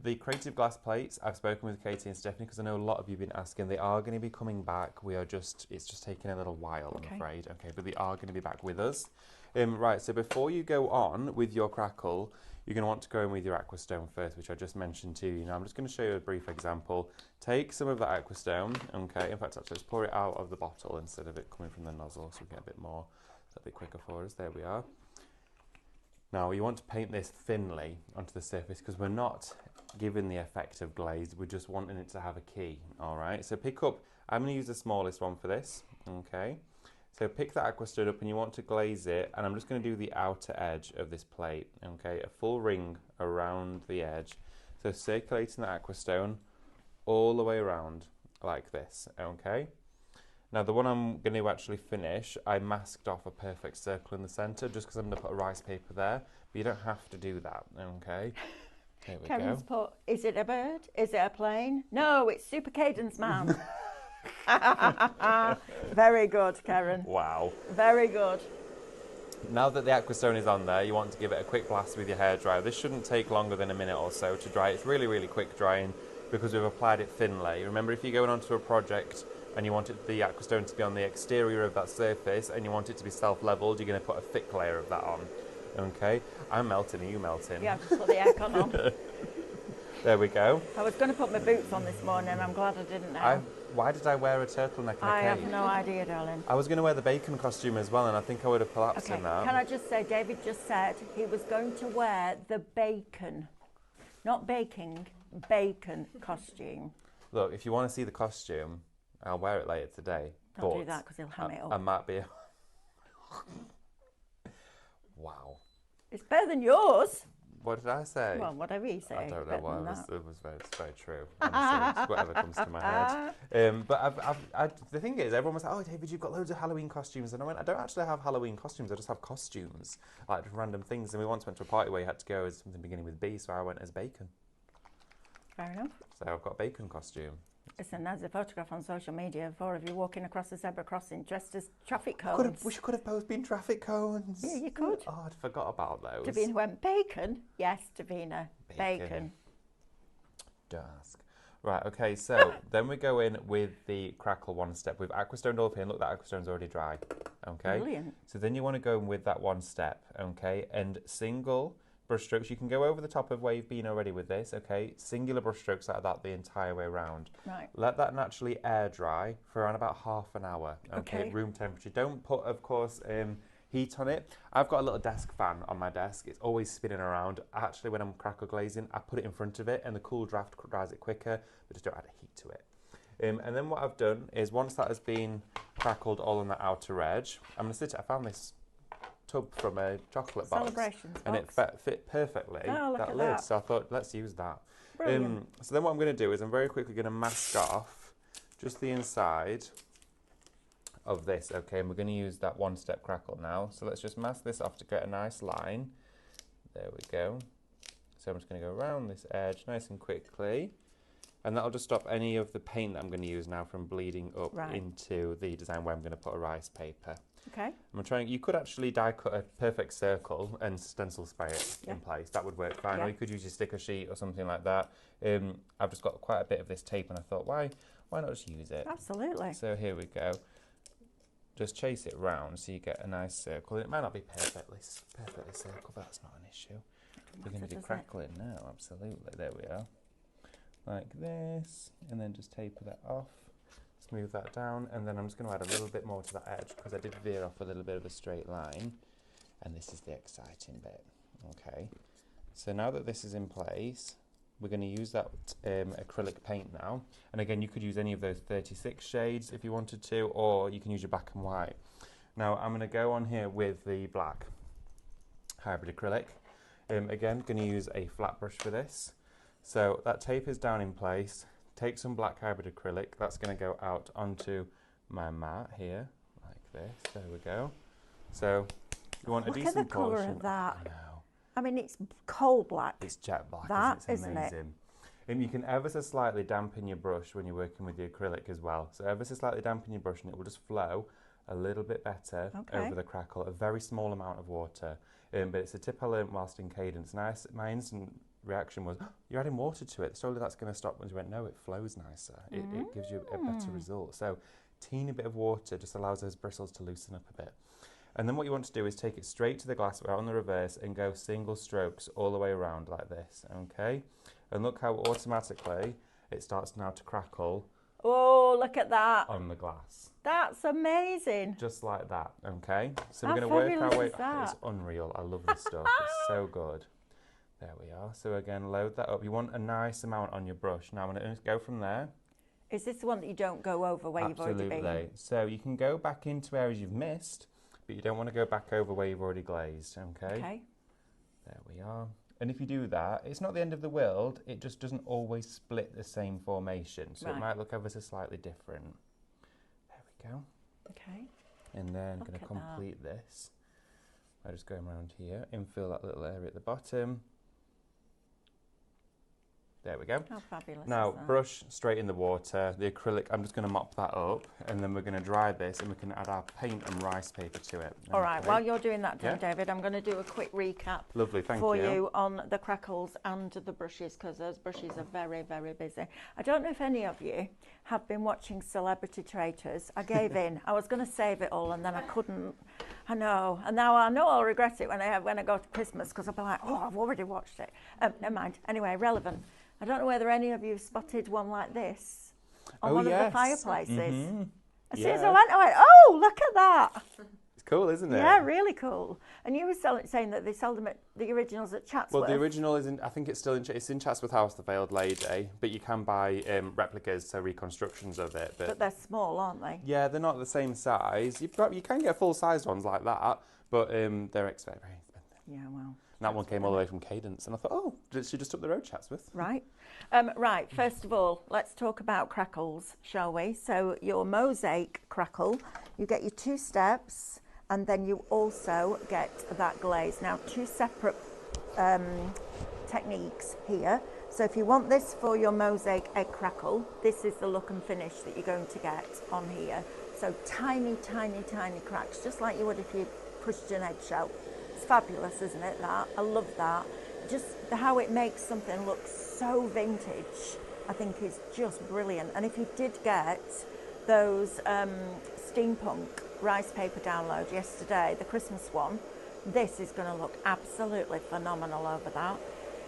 The creative glass plates, I've spoken with Katie and Stephanie because I know a lot of you have been asking. They are going to be coming back. It's just taking a little while, I'm afraid. Okay, but they are going to be back with us. Right, so before you go on with your Crackle, you're going to want to go in with your Aquastone first, which I just mentioned to you. Now, I'm just going to show you a brief example. Take some of that Aquastone, okay? In fact, actually, let's pour it out of the bottle instead of it coming from the nozzle so we get a bit more, a bit quicker for us. There we are. Now, you want to paint this thinly onto the surface because we're not giving the effect of glaze, we're just wanting it to have a key, all right? So pick up, I'm going to use the smallest one for this, Okay, so pick that aqua stone up and you want to glaze it, and I'm just going to do the outer edge of this plate. Okay, a full ring around the edge. So circulating the aqua stone all the way around like this. Okay. Now the one I'm going to actually finish, I masked off a perfect circle in the centre just because I'm going to put a rice paper there, but you don't have to do that, okay? There we Karen's go. put, is it a bird? Is it a plane? No, it's Super Cadence Man. Very good, Karen. Wow. Very good. Now that the aquastone is on there, you want to give it a quick blast with your hairdryer. This shouldn't take longer than a minute or so to dry. It's really, really quick drying because we've applied it thinly. Remember, if you're going onto a project and you want the aquastone to be on the exterior of that surface and you want it to be self-leveled, you're going to put a thick layer of that on. Okay? I'm melting, are you melting? Yeah, I've just put the aircon on. There we go. I was going to put my boots on this morning and I'm glad I didn't now. Why did I wear a turtleneck and a I cape? have no idea, darling. I was going to wear the bacon costume as well, and I think I would have collapsed Okay, in that. can I just say, David just said he was going to wear the bacon, not baking, bacon costume. Look, if you want to see the costume, I'll wear it later today. Don't do that because he'll ham it up. I might be... Wow. It's better than yours. What did I say? Well, whatever you say. I don't know what it's very true. Honestly, it's whatever comes to my head. But the thing is, everyone was like, "Oh, David, you've got loads of Halloween costumes," and I went, "I don't actually have Halloween costumes. I just have costumes, like random things." And we once went to a party where you had to go as something beginning with B, so I went as bacon. Fair enough. So I've got a bacon costume. Listen, there's a photograph on social media of 4 of you walking across a zebra crossing dressed as traffic cones. We could have both been traffic cones. Yeah, you could. Oh, I'd forgot about those. Davina went, bacon? Yes, Davina, bacon. Don't ask. Right, okay, so then we go in with the Crackle one step. We've aquastoned all up here. Look, that aquastone's already dry. Okay? Brilliant. So then you want to go in with that one step, okay? And single brush strokes. You can go over the top of where you've been already with this, okay? Singular brush strokes like that the entire way around. Right. Let that naturally air dry for around about half an hour, okay? Room temperature. Don't put, of course, heat on it. I've got a little desk fan on my desk. It's always spinning around. Actually, when I'm crackle glazing, I put it in front of it and the cool draft dries it quicker, but just don't add heat to it. And then what I've done is once that has been crackled all on the outer edge, I'm going to sit it. I found this tub from a chocolate box. Celebrations and box. it fit perfectly, that lid. So I thought, let's use that. Brilliant. So then what I'm going to do is I'm very quickly going to mask off just the inside of this, okay, and we're going to use that one step crackle now. So let's just mask this off to get a nice line. There we go. So I'm just going to go around this edge nice and quickly, and that'll just stop any of the paint that I'm going to use now from bleeding up into the design where I'm going to put a rice paper. Okay. I'm trying. You could actually die cut a perfect circle and stencil spray it in place. That would work fine. Or you could use your sticker sheet or something like that. I've just got quite a bit of this tape, and I thought, why not just use it? Absolutely. So here we go. Just chase it round so you get a nice circle. It might not be perfectly circle, but that's not an issue. We're going to do crackling now. Absolutely. There we are. Like this, and then just taper that off. Smooth that down, and then I'm just going to add a little bit more to that edge because I did veer off a little bit of a straight line, and this is the exciting bit. Okay, so now that this is in place, we're going to use that acrylic paint now, and again you could use any of those 36 shades if you wanted to, or you can use your black and white. Now I'm going to go on here with the black hybrid acrylic. Again, going to use a flat brush for this. So that tape is down in place. Take some black hybrid acrylic, that's going to go out onto my mat here, like this, there we go. So you want a decent portion. Look at the colour of that. I know. I mean, it's coal black. It's jet black, that, it's amazing. And you can ever so slightly dampen your brush when you're working with the acrylic as well. So ever so slightly dampen your brush and it will just flow a little bit better over the crackle, a very small amount of water. But it's a tip I learned whilst in Cadence. My instant reaction was, oh, you're adding water to it, surely that's going to stop. And she went, no, it flows nicer. It gives you a better result. So teeny bit of water just allows those bristles to loosen up a bit. And then what you want to do is take it straight to the glassware on the reverse and go single strokes all the way around like this, okay? And look how automatically it starts now to crackle. Oh, look at that. On the glass. That's amazing. Just like that, okay? So How we're going to work our way. that? It's unreal. I love this stuff. It's so good. There we are. So again, load that up. You want a nice amount on your brush. Now I'm going to go from there. Is this the one that you don't go over where you've already been? Absolutely. So you can go back into areas you've missed, but you don't want to go back over where you've already glazed, okay? Okay. There we are. And if you do that, it's not the end of the world, it just doesn't always split the same formation. So it might look ever so slightly different. There we go. Okay. And then I'm going to complete this. I'm just going around here, infill that little area at the bottom. There we go. How fabulous Now, is that? brush straight in the water. The acrylic, I'm just going to mop that up, and then we're going to dry this, and we can add our paint and rice paper to it. All right, while you're doing that, David, I'm going to do a quick recap Lovely, thank for you on the crackles and the brushes, because those brushes are very, very busy. I don't know if any of you have been watching Celebrity Traitors. I gave in. I was going to save it all, and then I couldn't. I know, and now I know I'll regret it when I go to Christmas, because I'll be like, oh, I've already watched it. Never mind. Anyway, relevant. I don't know whether any of you have spotted one like this on one of the fireplaces. As soon as I went, oh, look at that. It's cool, isn't it? Yeah, really cool. And you were saying that they sell them at the originals at Chatsworth. Well, the original is in, I think it's still in, it's in Chatsworth House, the Veiled Lady, but you can buy replicas, so reconstructions of it. But they're small, aren't they? Yeah, they're not the same size. You can get full-sized ones like that, but they're expensive. Yeah, well. And that one came all the way from Cadence, and I thought, oh, she just up the road, Chatsworth. Right. Right, first of all, let's talk about crackles, shall we? So your mosaic crackle, you get your 2 steps, and then you also get that glaze. Now, 2 separate techniques here. So if you want this for your mosaic egg crackle, this is the look and finish that you're going to get on here. So tiny, tiny, tiny cracks, just like you would if you pushed an eggshell. It's fabulous, isn't it, that? I love that. Just how it makes something look so vintage, I think is just brilliant. And if you did get those steampunk rice paper download yesterday, the Christmas one, this is going to look absolutely phenomenal over that.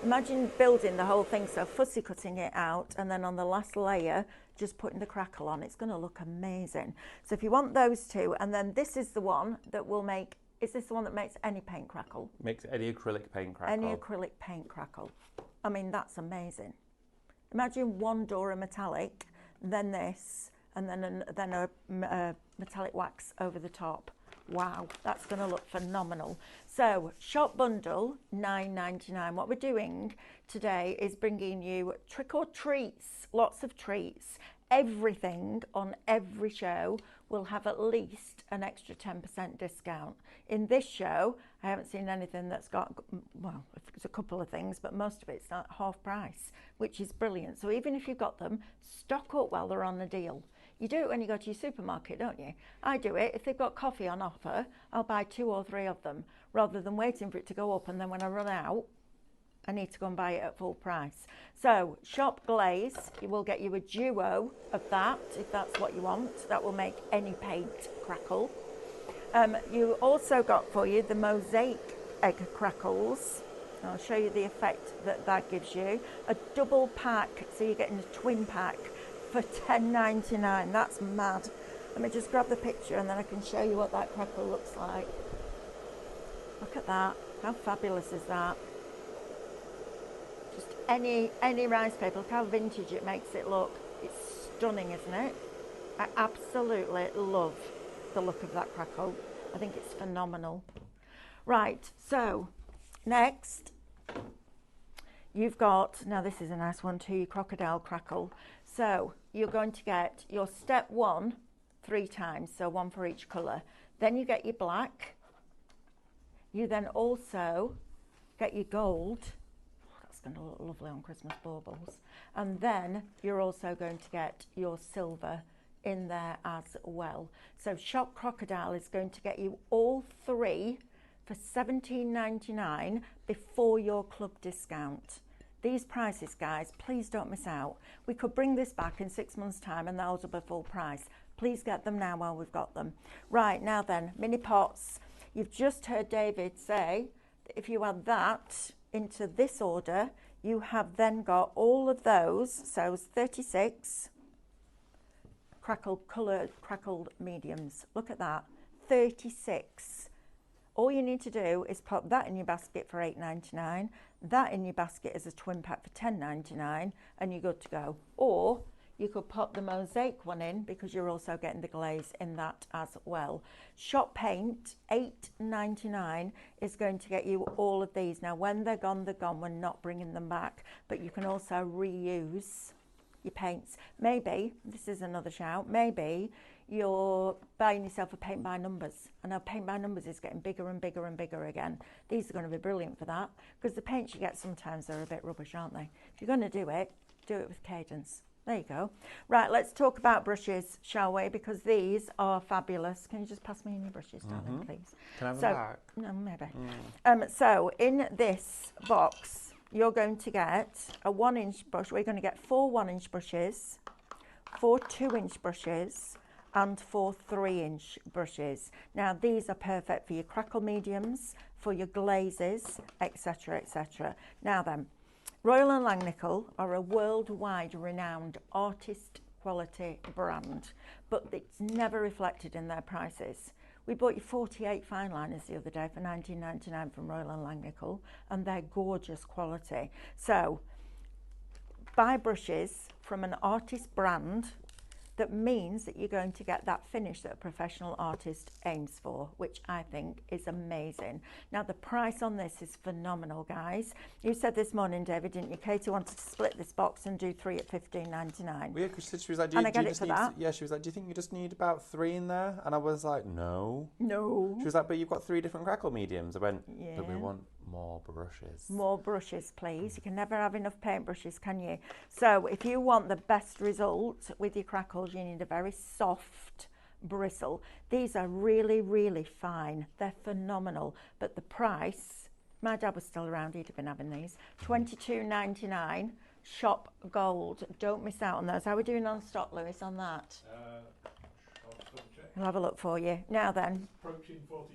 Imagine building the whole thing, so fussy cutting it out, and then on the last layer, just putting the crackle on. It's going to look amazing. So if you want those 2, and then this is the one that will make. Is this the one that makes any paint crackle? Makes any acrylic paint crackle. Any acrylic paint crackle. I mean, that's amazing. Imagine one Dora metallic, then this, and then a metallic wax over the top. Wow, that's going to look phenomenal. So, shop bundle, $9.99. What we're doing today is bringing you trick or treats, lots of treats. Everything on every show will have at least an extra 10% discount. In this show, I haven't seen anything that's got, well, there's a couple of things, but most of it's not half price, which is brilliant. So even if you've got them, stock up while they're on the deal. You do it when you go to your supermarket, don't you? I do it. If they've got coffee on offer, I'll buy 2 or 3 of them, rather than waiting for it to go up, and then when I run out, I need to go and buy it at full price. So Shop Glaze, it will get you a duo of that, if that's what you want. That will make any paint crackle. You also got for you the mosaic egg crackles. I'll show you the effect that gives you. A double pack, so you're getting a twin pack for $10.99. That's mad. Let me just grab the picture and then I can show you what that crackle looks like. Look at that. How fabulous is that? Just any rice paper. Look how vintage it makes it look. It's stunning, isn't it? I absolutely love the look of that crackle. I think it's phenomenal. Right, so next you've got, now this is a nice one too, crocodile crackle. So you're going to get your step 1 3 times, so 1 for each colour. Then you get your black. You then also get your gold. That's going to look lovely on Christmas baubles. And then you're also going to get your silver in there as well. So Shop Crocodile is going to get you all 3 for $17.99 before your club discount. These prices, guys, please don't miss out. We could bring this back in 6 months' time and those will be full price. Please get them now while we've got them. Right, now then, mini pots. You've just heard David say that if you add that into this order, you have then got all of those, so 36 crackled mediums. Look at that, 36. All you need to do is pop that in your basket for $8.99, that in your basket as a twin pack for $10.99, and you're good to go. Or You could pop the mosaic one in because you're also getting the glaze in that as well. Shop paint, $8.99 is going to get you all of these. Now, when they're gone, they're gone. We're not bringing them back, but you can also reuse your paints. Maybe, this is another shout, maybe you're buying yourself a paint by numbers. I know paint by numbers is getting bigger and bigger and bigger again. These are going to be brilliant for that because the paints you get sometimes are a bit rubbish, aren't they? If you're going to do it with cadence. There you go. Right, let's talk about brushes, shall we? Because these are fabulous. Can you just pass me your brushes, darling, please? Can I have them back? No, maybe. So in this box, you're going to get a 1-inch brush. We're going to get 4 1-inch brushes, 4 2-inch brushes, and 4 3-inch brushes. Now, these are perfect for your Crackle mediums, for your glazes, etc., etc. Now then, Royal & Langnickel are a worldwide renowned artist quality brand, but it's never reflected in their prices. We bought you 48 fine liners the other day for $19.99 from Royal & Langnickel, and they're gorgeous quality. So buy brushes from an artist brand. That means that you're going to get that finish that a professional artist aims for, which I think is amazing. Now, the price on this is phenomenal, guys. You said this morning, David, didn't you? Katie wanted to split this box and do 3 at $15.99. Well, yeah, because she was like, and I get it for that. Yeah, she was like, do you think you just need about 3 in there? And I was like, no. No. She was like, but you've got 3 different Crackle mediums. I went, yeah. But we want more brushes. More brushes, please. You can never have enough paint brushes, can you? So if you want the best result with your Crackles, you need a very soft bristle. These are really, really fine. They're phenomenal. But the price, my dad was still around, he'd have been having these. $22.99, shop gold. Don't miss out on those. How are we doing on stock, Lewis, on that? I'll have a look for you. Now then. Approaching 40%.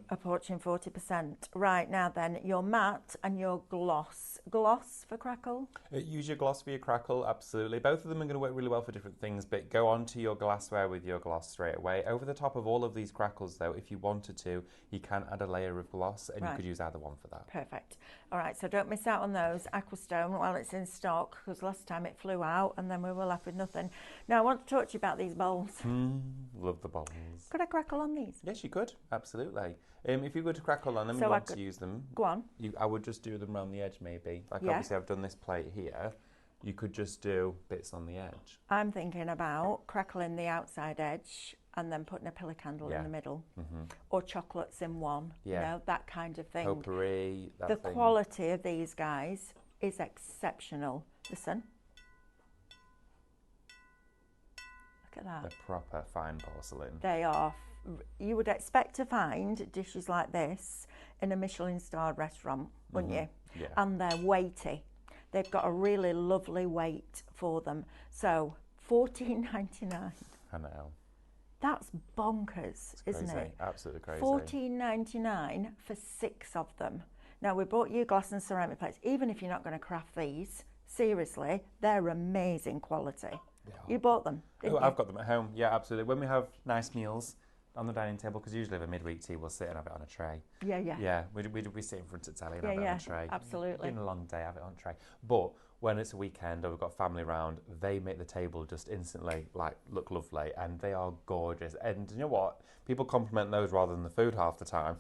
Approaching 40%. Right, now then, your matte and your gloss. Gloss for Crackle? Use your gloss for your Crackle, absolutely. Both of them are going to work really well for different things, but go on to your glassware with your gloss straight away. Over the top of all of these Crackles, though, if you wanted to, you can add a layer of gloss, and you could use either one for that. Perfect. All right, so don't miss out on those. Aquastone while it's in stock, because last time it flew out, and then we were left with nothing. Now, I want to talk to you about these bowls. Love the bowls. Could I Crackle on these? Yes, you could. Absolutely. If you were to Crackle on them and you want to use them, go on. I would just do them around the edge, maybe. Like, obviously, I've done this plate here. You could just do bits on the edge. I'm thinking about crackling the outside edge and then putting a pillar candle in the middle, or chocolates in one. You know, that kind of thing. Potpourri. The quality of these guys is exceptional. Listen. Look at that. They're proper fine porcelain. They are. You would expect to find dishes like this in a Michelin-starred restaurant, wouldn't you? Yeah. And they're weighty. They've got a really lovely weight for them. So $14.99. I know. That's bonkers, isn't it? Absolutely crazy. $14.99 for 6 of them. Now, we bought you glass and ceramic plates. Even if you're not going to craft these, seriously, they're amazing quality. You bought them, didn't you? I've got them at home. Yeah, absolutely. When we have nice meals on the dining table, because usually have a midweek tea, we'll sit and have it on a tray. Yeah, we sit in front of telly and have it on a tray. Absolutely. It's been a long day, have it on a tray. But when it's a weekend or we've got family around, they make the table just instantly look lovely, and they are gorgeous. And you know what? People compliment those rather than the food half the time.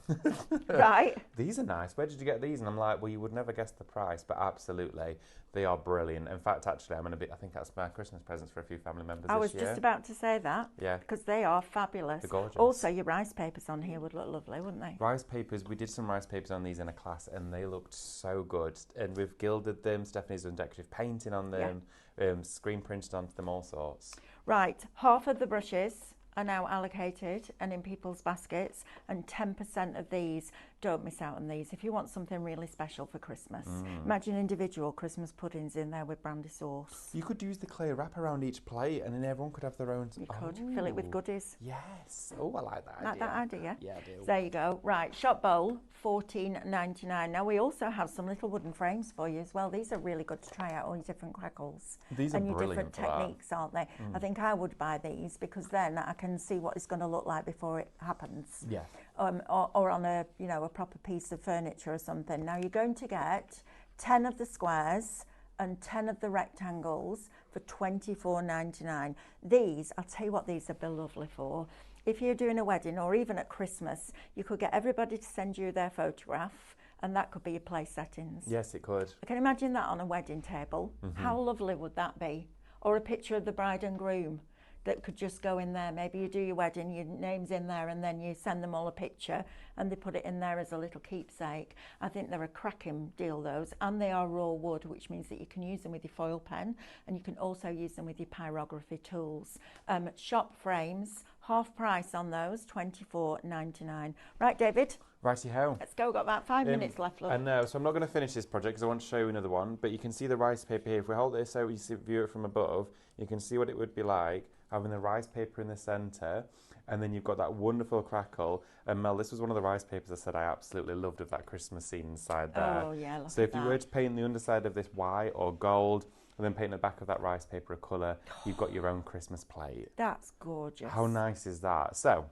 Right. These are nice. Where did you get these? And I'm like, well, you would never guess the price, but absolutely, they are brilliant. In fact, actually, I think that's my Christmas presents for a few family members this year. I was just about to say that. Yeah. Because they are fabulous. They're gorgeous. Also, your rice papers on here would look lovely, wouldn't they? Rice papers, we did some rice papers on these in a class, and they looked so good. And we've gilded them. Stephanie's done decorative painting on them, screen printed onto them, all sorts. Right, half of the brushes are now allocated and in people's baskets, and 10% of these, don't miss out on these. If you want something really special for Christmas, imagine individual Christmas puddings in there with brandy sauce. You could use the clay wrap around each plate, and then everyone could have their own. You could fill it with goodies. Yes. Oh, I like that idea. Like that idea? Yeah, I do. There you go. Right, shop bowl, $14.99. Now, we also have some little wooden frames for you as well. These are really good to try out all your different Crackles. These are and your brilliant different techniques, aren't they? I think I would buy these because then I can see what it's going to look like before it happens. Yeah. Or on a proper piece of furniture or something. Now, you're going to get 10 of the squares and 10 of the rectangles for £24.99. These, I'll tell you what these would be lovely for. If you're doing a wedding or even at Christmas, you could get everybody to send you their photograph, and that could be your place settings. Yes, it could. I can imagine that on a wedding table. How lovely would that be? Or a picture of the bride and groom that could just go in there. Maybe you do your wedding, your name's in there, and then you send them all a picture and they put it in there as a little keepsake. I think they're a cracking deal, those, and they are raw wood, which means that you can use them with your foil pen, and you can also use them with your pyrography tools. Shop frames, half price on those, £24.99. Right, David? Righty-ho. Let's go, got about 5 minutes left, love. I know, so I'm not going to finish this project because I want to show you another one, but you can see the rice paper here. If we hold this out, you see, view it from above, you can see what it would be like having the rice paper in the centre, and then you've got that wonderful crackle. And Mel, this was one of the rice papers I said I absolutely loved of that Christmas scene inside there. Oh yeah, look so at if you were to paint the underside of this white or gold, and then paint the back of that rice paper a colour, you've got your own Christmas plate. That's gorgeous. How nice is that? So,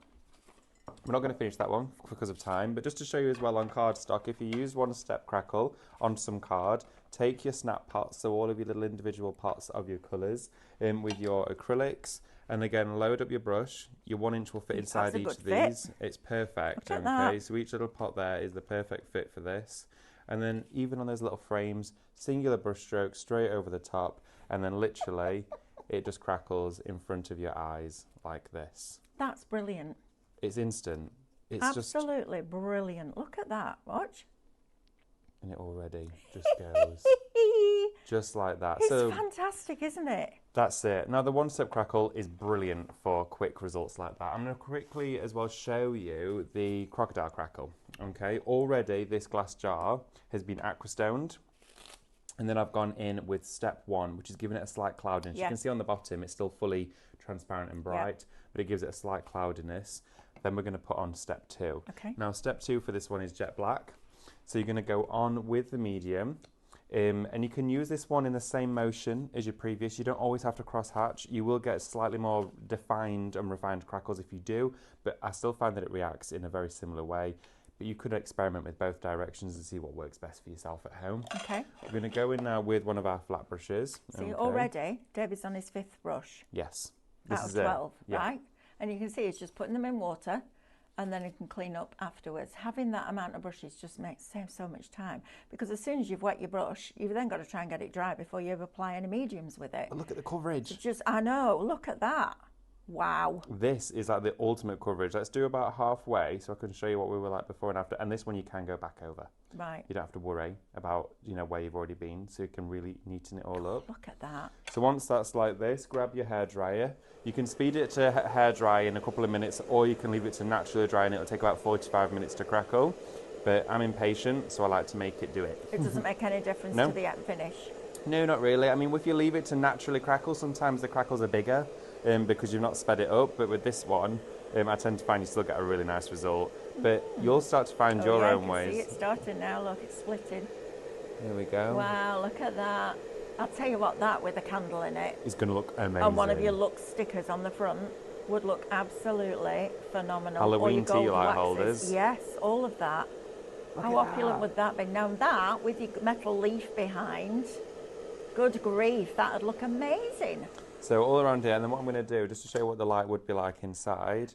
we're not going to finish that one because of time, but just to show you as well on cardstock, if you use one step crackle on some card, take your snap pots, so all of your little individual pots of your colours, with your acrylics, and again, load up your brush. Your 1 inch will fit inside each of these. It's perfect. Look at that. So each little pot there is the perfect fit for this. And then even on those little frames, singular brush stroke straight over the top, and then literally it just crackles in front of your eyes like this. That's brilliant. It's instant. It's absolutely brilliant. Look at that. Watch. And it already just goes just like that. It's fantastic, isn't it? That's it. Now the one-step crackle is brilliant for quick results like that. I'm going to quickly as well show you the crocodile crackle. Okay, already this glass jar has been aquastoned, and then I've gone in with step 1, which is giving it a slight cloudiness. You can see on the bottom it's still fully transparent and bright, but it gives it a slight cloudiness. Then we're going to put on step 2. Okay. Now step 2 for this one is jet black. So you're going to go on with the medium, and you can use this one in the same motion as your previous. You don't always have to cross hatch. You will get slightly more defined and refined crackles if you do, but I still find that it reacts in a very similar way. But you could experiment with both directions and see what works best for yourself at home. Okay. We're going to go in now with one of our flat brushes. See, already David's on his 5th brush. Yes. Out of 12, right? And you can see he's just putting them in water, and then you can clean up afterwards. Having that amount of brushes just saves so much time, because as soon as you've wet your brush, you've then got to try and get it dry before you apply any mediums with it. But look at the coverage. I know, look at that. Wow. This is like the ultimate coverage. Let's do about halfway so I can show you what we were like before and after. And this one you can go back over. Right. You don't have to worry about, where you've already been, so you can really neaten it all up. Look at that. So once that's like this, grab your hairdryer. You can speed it to hair dry in a couple of minutes, or you can leave it to naturally dry and it'll take about 45 minutes to crackle. But I'm impatient, so I like to make it do it. It doesn't make any difference to the end finish? No, not really. I mean, if you leave it to naturally crackle, sometimes the crackles are bigger because you've not sped it up. But with this one, I tend to find you still get a really nice result. But you'll start to find your own ways. See, it's starting now. Look, it's splitting. Here we go. Wow, look at that. I'll tell you what, that with a candle in it is going to look amazing. And one of your Lux stickers on the front would look absolutely phenomenal. Halloween tea light holders. Yes, all of that. How opulent would that be? Now that, with your metal leaf behind, good grief, that would look amazing. So all around here, and then what I'm going to do, just to show you what the light would be like inside,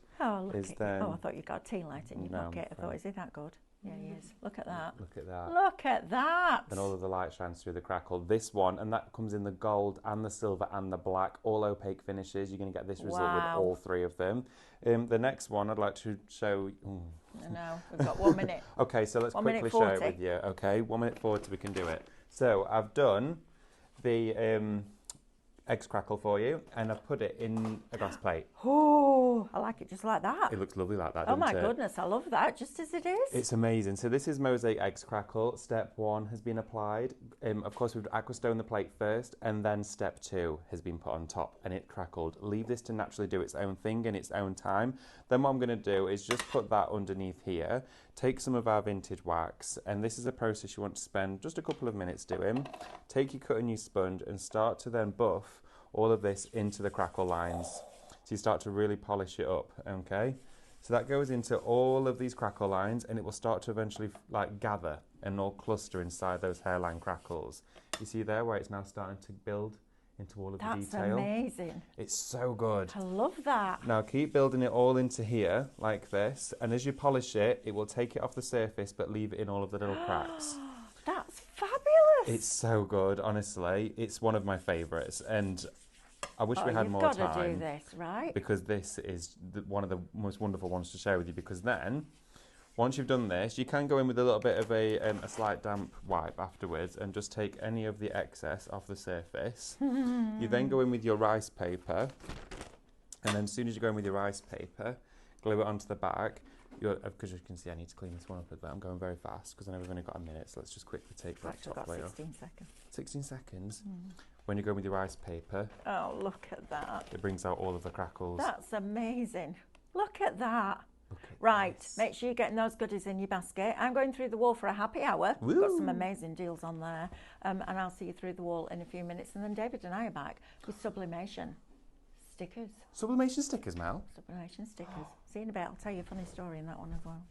is then... Oh, I thought you got a tea light in your pocket. I thought, is it that good? Yeah, he is. Look at that. Look at that. Look at that. And all of the light shines through the crackle. This one, and that comes in the gold and the silver and the black, all opaque finishes. You're going to get this result with all 3 of them. The next one I'd like to show... I know, we've got 1 minute. Okay, so let's quickly show it with you. Okay, 1 minute 40, we can do it. So I've done the eggs crackle for you, and I've put it in a glass plate. Oh, I like it just like that. It looks lovely like that, doesn't it? Oh my goodness, I love that, just as it is. It's amazing. So this is mosaic eggs crackle. Step 1 has been applied. Of course, we've aquastoned the plate first, and then step 2 has been put on top, and it crackled. Leave this to naturally do its own thing in its own time. Then what I'm going to do is just put that underneath here, take some of our vintage wax, and this is a process you want to spend just a couple of minutes doing. Take your cut and your sponge and start to then buff all of this into the crackle lines. So you start to really polish it up, okay? So that goes into all of these crackle lines, and it will start to eventually like gather and all cluster inside those hairline crackles. You see there where it's now starting to build into all of the detail? That's amazing. It's so good. I love that. Now keep building it all into here like this, and as you polish it, it will take it off the surface but leave it in all of the little cracks. That's fabulous. It's so good, honestly. It's one of my favourites, and I wish we had more time. You've got to do this, right? Because this is one of the most wonderful ones to share with you, because then, once you've done this, you can go in with a little bit of a slight damp wipe afterwards and just take any of the excess off the surface. You then go in with your rice paper, and then as soon as you go in with your rice paper, glue it onto the back. Because you can see I need to clean this one up a bit. I'm going very fast because I know we've only got a minute, so let's just quickly take that top layer off. 16 seconds. 16 seconds? When you go with your rice paper, Oh, look at that. it brings out all of the crackles. That's amazing. Look at that. Look at Right, this. make sure you're getting those goodies in your basket. I'm going through the wall for a happy hour. We've got some Woo. amazing deals on there. And I'll see you through the wall in a few minutes. And then David and I are back with sublimation stickers. Sublimation stickers, Mel. Sublimation stickers. See you in a bit. I'll tell you a funny story in that one as well.